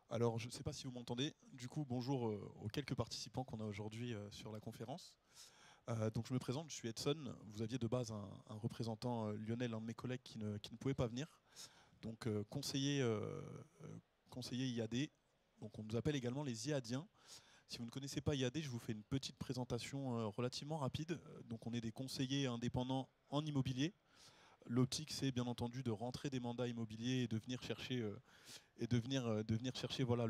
Alors, je ne sais pas si vous m'entendez. Du coup, bonjour aux quelques participants qu'on a aujourd'hui sur la conférence. Donc, je me présente, je suis Edson. Vous aviez de base un représentant, Lionel, un de mes collègues, qui ne pouvait pas venir. Donc, conseiller IAD. Donc, on nous appelle également les IADiens. Si vous ne connaissez pas IAD, je vous fais une petite présentation relativement rapide. Donc, on est des conseillers indépendants en immobilier. L'optique, c'est bien entendu de rentrer des mandats immobiliers et de venir chercher, voilà,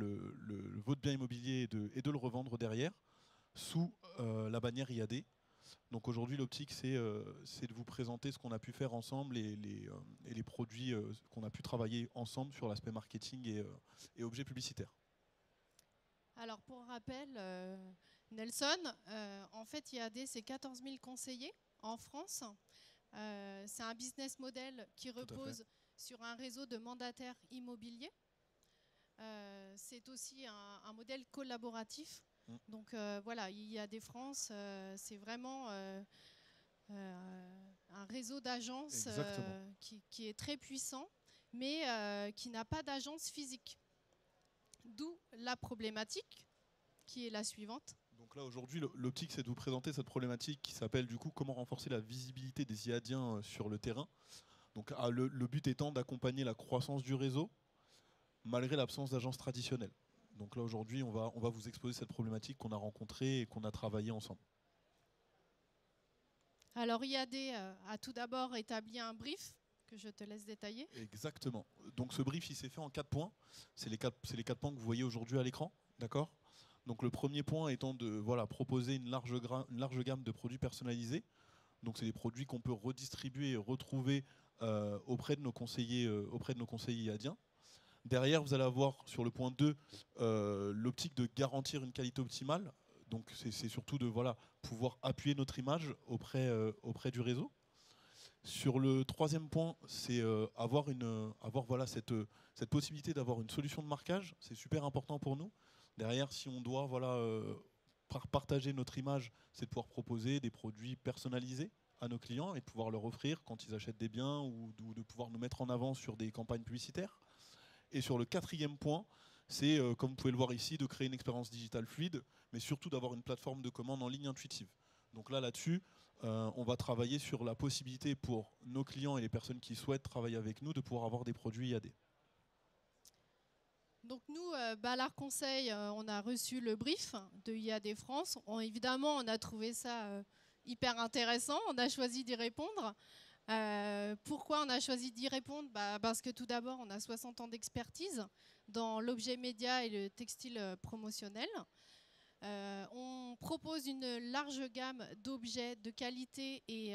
votre bien immobilier et de le revendre derrière sous la bannière IAD. Donc aujourd'hui, l'optique, c'est de vous présenter ce qu'on a pu faire ensemble et les produits qu'on a pu travailler ensemble sur l'aspect marketing et objets publicitaires. Alors pour rappel, Nelson, en fait IAD c'est 14 000 conseillers en France. C'est un business model qui Tout à fait. repose sur un réseau de mandataires immobiliers. C'est aussi un modèle collaboratif. Mm. Donc voilà, IAD France, c'est vraiment un réseau d'agences Exactement. qui est très puissant, mais qui n'a pas d'agence physique. D'où la problématique qui est la suivante. Donc là aujourd'hui, l'optique, c'est de vous présenter cette problématique qui s'appelle du coup comment renforcer la visibilité des IADiens sur le terrain. Donc le but étant d'accompagner la croissance du réseau malgré l'absence d'agences traditionnelles. Donc là aujourd'hui, on va vous exposer cette problématique qu'on a rencontrée et qu'on a travaillé ensemble. Alors IAD a tout d'abord établi un brief que je te laisse détailler. Exactement. Donc ce brief, il s'est fait en 4 points. C'est les quatre points que vous voyez aujourd'hui à l'écran. D'accord. Donc le premier point étant de proposer une large gamme de produits personnalisés. Donc c'est des produits qu'on peut redistribuer et retrouver auprès de nos conseillers IADiens. Derrière, vous allez avoir sur le point 2 l'optique de garantir une qualité optimale. Donc c'est surtout de pouvoir appuyer notre image auprès du réseau. Sur le troisième point, c'est avoir cette possibilité d'avoir une solution de marquage. C'est super important pour nous. Derrière, si on doit partager notre image, c'est de pouvoir proposer des produits personnalisés à nos clients et de pouvoir leur offrir quand ils achètent des biens ou de pouvoir nous mettre en avant sur des campagnes publicitaires. Et sur le quatrième point, c'est, comme vous pouvez le voir ici, de créer une expérience digitale fluide, mais surtout d'avoir une plateforme de commande en ligne intuitive. Donc là-dessus, on va travailler sur la possibilité pour nos clients et les personnes qui souhaitent travailler avec nous de pouvoir avoir des produits IAD. Donc nous, Ballard Conseil, on a reçu le brief de IAD France. Évidemment, on a trouvé ça hyper intéressant. On a choisi d'y répondre. Pourquoi on a choisi d'y répondre? Parce que tout d'abord, on a 60 ans d'expertise dans l'objet média et le textile promotionnel. On propose une large gamme d'objets de qualité et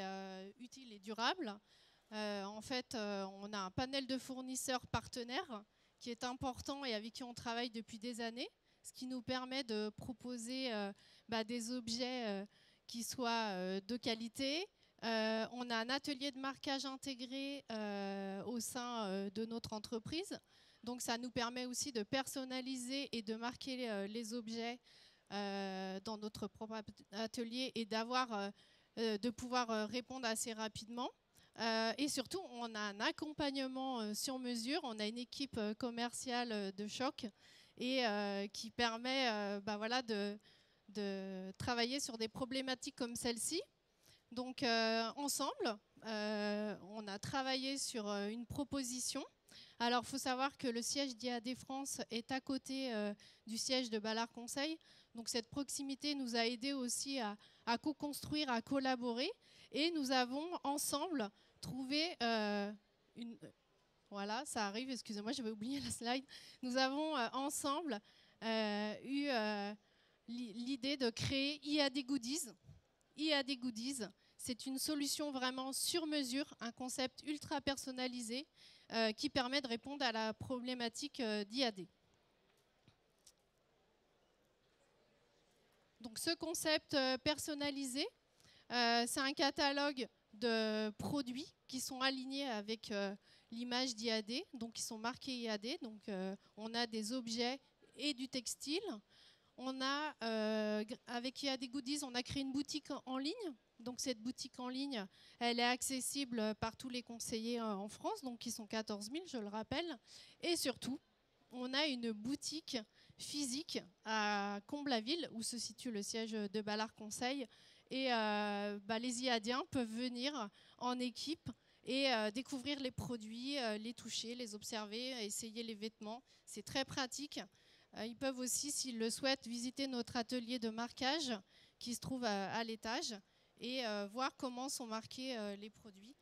utiles et durables. En fait, on a un panel de fournisseurs partenaires qui est important et avec qui on travaille depuis des années, ce qui nous permet de proposer des objets qui soient de qualité. On a un atelier de marquage intégré au sein de notre entreprise. Donc ça nous permet aussi de personnaliser et de marquer les objets dans notre propre atelier et de pouvoir répondre assez rapidement. Et surtout, on a un accompagnement sur mesure. On a une équipe commerciale de choc et qui permet de travailler sur des problématiques comme celle-ci. Donc ensemble, on a travaillé sur une proposition. Alors, il faut savoir que le siège d'IAD France est à côté du siège de Ballard Conseil. Donc, cette proximité nous a aidé aussi à co-construire, à collaborer. Et nous avons ensemble trouvé une... Voilà, ça arrive, excusez-moi, j'avais oublié la slide. Nous avons ensemble eu l'idée de créer IAD Goodies. IAD Goodies, c'est une solution vraiment sur mesure, un concept ultra personnalisé qui permet de répondre à la problématique d'IAD. Donc ce concept personnalisé, c'est un catalogue de produits qui sont alignés avec l'image d'IAD, donc qui sont marqués IAD. Donc on a des objets et du textile. Avec IAD Goodies, on a créé une boutique en ligne. Donc cette boutique en ligne, elle est accessible par tous les conseillers en France, donc qui sont 14 000, je le rappelle. Et surtout, on a une boutique physique à Comble-la-Ville, où se situe le siège de Ballard Conseil. Et les IADiens peuvent venir en équipe et découvrir les produits, les toucher, les observer, essayer les vêtements. C'est très pratique. Ils peuvent aussi, s'ils le souhaitent, visiter notre atelier de marquage qui se trouve à l'étage et voir comment sont marqués les produits.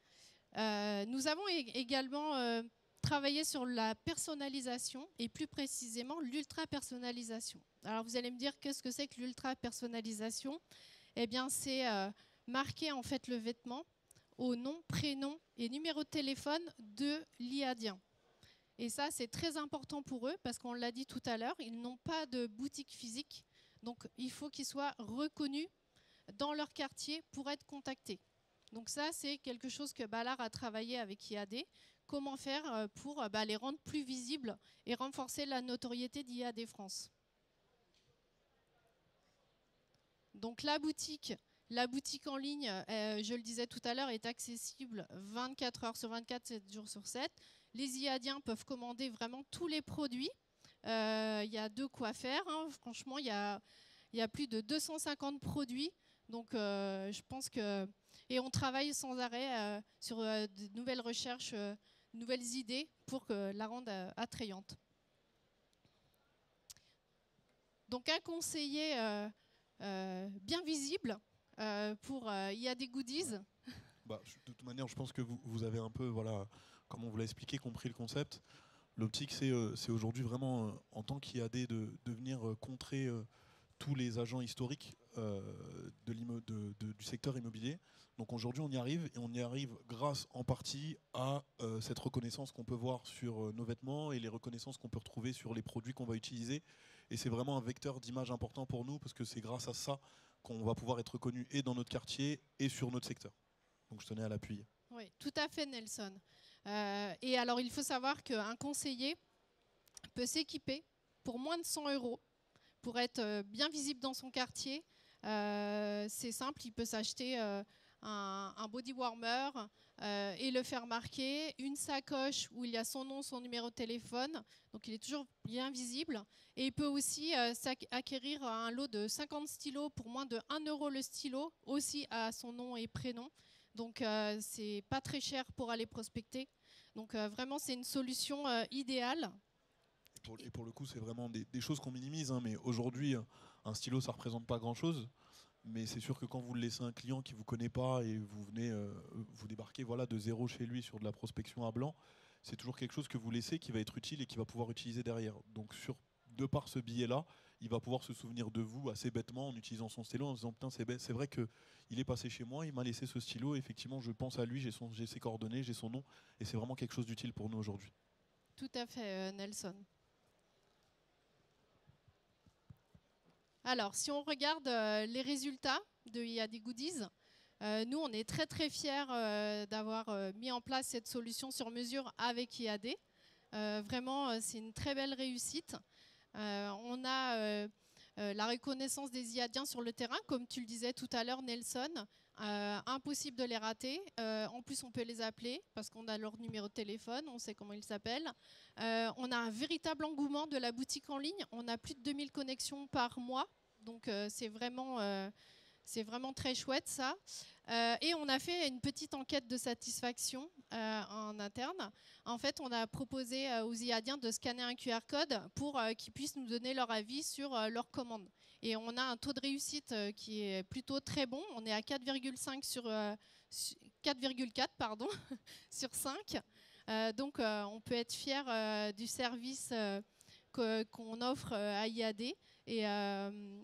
Nous avons également travaillé sur la personnalisation et plus précisément l'ultra-personnalisation. Alors vous allez me dire qu'est-ce que c'est que l'ultra-personnalisation ? Eh bien c'est marquer en fait le vêtement au nom, prénom et numéro de téléphone de l'IADien. Et ça c'est très important pour eux parce qu'on l'a dit tout à l'heure, ils n'ont pas de boutique physique, donc il faut qu'ils soient reconnus dans leur quartier pour être contactés. Donc ça, c'est quelque chose que Ballard a travaillé avec IAD. Comment faire pour les rendre plus visibles et renforcer la notoriété d'IAD France. Donc la boutique en ligne, je le disais tout à l'heure, est accessible 24 heures sur 24, 7 jours sur 7. Les IADiens peuvent commander vraiment tous les produits. Il y a de quoi faire. Hein. Franchement, il y a plus de 250 produits. Donc je pense que... Et on travaille sans arrêt sur de nouvelles recherches, nouvelles idées pour la rendre attrayante. Donc un conseiller bien visible pour IAD Goodies. De toute manière, je pense que vous avez un peu, voilà, comme on vous l'a expliqué, compris le concept. L'optique, c'est aujourd'hui vraiment, en tant qu'IAD, de venir contrer tous les agents historiques du secteur immobilier. Donc aujourd'hui, on y arrive, et on y arrive grâce en partie à cette reconnaissance qu'on peut voir sur nos vêtements et les reconnaissances qu'on peut retrouver sur les produits qu'on va utiliser. Et c'est vraiment un vecteur d'image important pour nous, parce que c'est grâce à ça qu'on va pouvoir être reconnu et dans notre quartier et sur notre secteur. Donc je tenais à l'appuyer. Oui, tout à fait, Nelson. Et alors, il faut savoir qu'un conseiller peut s'équiper pour moins de 100 € pour être bien visible dans son quartier. C'est simple, il peut s'acheter un body warmer et le faire marquer, une sacoche où il y a son nom, son numéro de téléphone, donc il est toujours bien visible. Et il peut aussi acquérir un lot de 50 stylos pour moins de 1 € le stylo, aussi à son nom et prénom. Donc c'est pas très cher pour aller prospecter. Donc vraiment c'est une solution idéale. Et pour le coup, c'est vraiment des choses qu'on minimise, hein, mais aujourd'hui, un stylo, ça ne représente pas grand-chose. Mais c'est sûr que quand vous le laissez à un client qui ne vous connaît pas et vous venez vous débarquer de zéro chez lui sur de la prospection à blanc, c'est toujours quelque chose que vous laissez qui va être utile et qui va pouvoir utiliser derrière. Donc de par ce billet-là, il va pouvoir se souvenir de vous assez bêtement en utilisant son stylo, en se disant putain, c'est vrai qu'il est passé chez moi, il m'a laissé ce stylo, et effectivement je pense à lui, j'ai ses coordonnées, j'ai son nom, et c'est vraiment quelque chose d'utile pour nous aujourd'hui. Tout à fait, Nelson. Alors, si on regarde les résultats de IAD Goodies, nous, on est très très fiers d'avoir mis en place cette solution sur mesure avec IAD. Vraiment, c'est une très belle réussite. On a la reconnaissance des IADiens sur le terrain, comme tu le disais tout à l'heure, Nelson. Impossible de les rater. En plus, on peut les appeler parce qu'on a leur numéro de téléphone, on sait comment ils s'appellent. On a un véritable engouement de la boutique en ligne. On a plus de 2000 connexions par mois. Donc, c'est vraiment très chouette, ça. Et on a fait une petite enquête de satisfaction en interne. En fait, on a proposé aux IADiens de scanner un QR code pour qu'ils puissent nous donner leur avis sur leur commande. Et on a un taux de réussite qui est plutôt très bon. On est à 4,5 sur 4,4 pardon, sur 5. Donc, on peut être fier du service qu'on offre à IAD. Et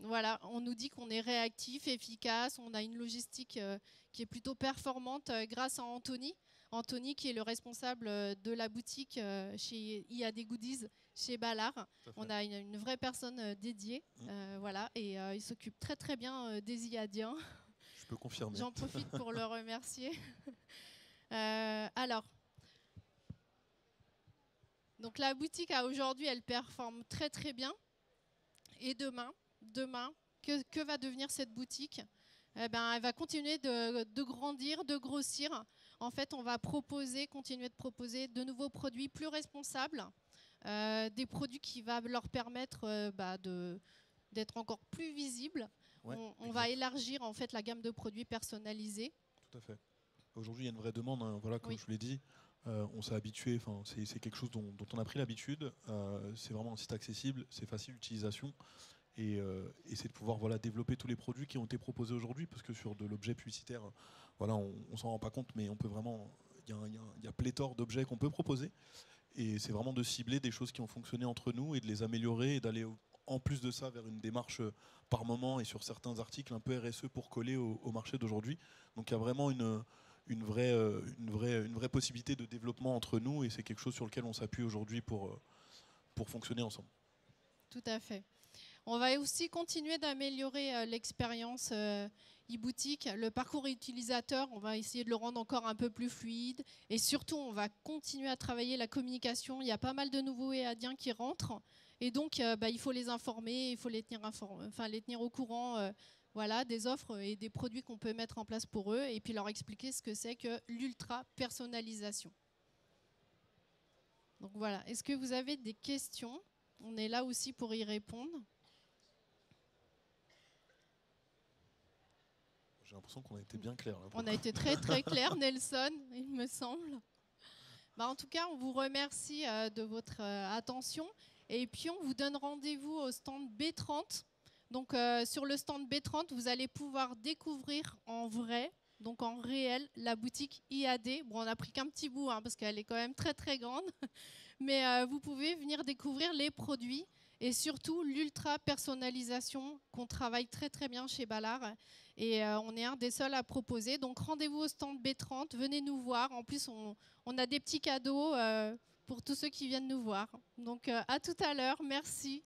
voilà, on nous dit qu'on est réactif, efficace, on a une logistique qui est plutôt performante grâce à Anthony. Anthony qui est le responsable de la boutique chez IAD Goodies chez Ballard. On a une vraie personne dédiée, voilà, et il s'occupe très très bien des IADiens. Je peux confirmer. J'en profite pour le remercier. Alors, donc la boutique aujourd'hui, elle performe très très bien. Et demain, que va devenir cette boutique ? Eh ben, elle va continuer de grandir, de grossir. En fait, on va continuer de proposer de nouveaux produits plus responsables, des produits qui vont leur permettre d'être encore plus visibles. Ouais, on va élargir en fait la gamme de produits personnalisés. Tout à fait. Aujourd'hui, il y a une vraie demande, hein, voilà, comme Oui. je vous l'ai dit. On s'est habitué, c'est quelque chose dont on a pris l'habitude. C'est vraiment un site accessible, c'est facile d'utilisation. Et c'est de pouvoir développer tous les produits qui ont été proposés aujourd'hui, parce que sur de l'objet publicitaire, on s'en rend pas compte, mais on peut vraiment, il y a pléthore d'objets qu'on peut proposer. Et c'est vraiment de cibler des choses qui ont fonctionné entre nous et de les améliorer et d'aller en plus de ça vers une démarche par moment et sur certains articles un peu RSE pour coller au marché d'aujourd'hui. Donc il y a vraiment une vraie possibilité de développement entre nous et c'est quelque chose sur lequel on s'appuie aujourd'hui pour fonctionner ensemble. Tout à fait. On va aussi continuer d'améliorer l'expérience e-boutique, le parcours utilisateur, on va essayer de le rendre encore un peu plus fluide et surtout on va continuer à travailler la communication. Il y a pas mal de nouveaux EADiens qui rentrent et donc il faut les informer, il faut les tenir au courant des offres et des produits qu'on peut mettre en place pour eux et puis leur expliquer ce que c'est que l'ultra personnalisation. Donc voilà, est-ce que vous avez des questions? On est là aussi pour y répondre. J'ai l'impression qu'on a été bien clair. Là, on a été très très clair, Nelson, il me semble. En tout cas, on vous remercie de votre attention. Et puis, on vous donne rendez-vous au stand B30. Donc, sur le stand B30, vous allez pouvoir découvrir en vrai, donc en réel, la boutique IAD. Bon, on n'a pris qu'un petit bout, parce qu'elle est quand même très très grande. Mais vous pouvez venir découvrir les produits et surtout l'ultra personnalisation qu'on travaille très très bien chez Ballard. Et on est un des seuls à proposer. Donc rendez-vous au stand B30, venez nous voir. En plus, on a des petits cadeaux pour tous ceux qui viennent nous voir. Donc à tout à l'heure, merci.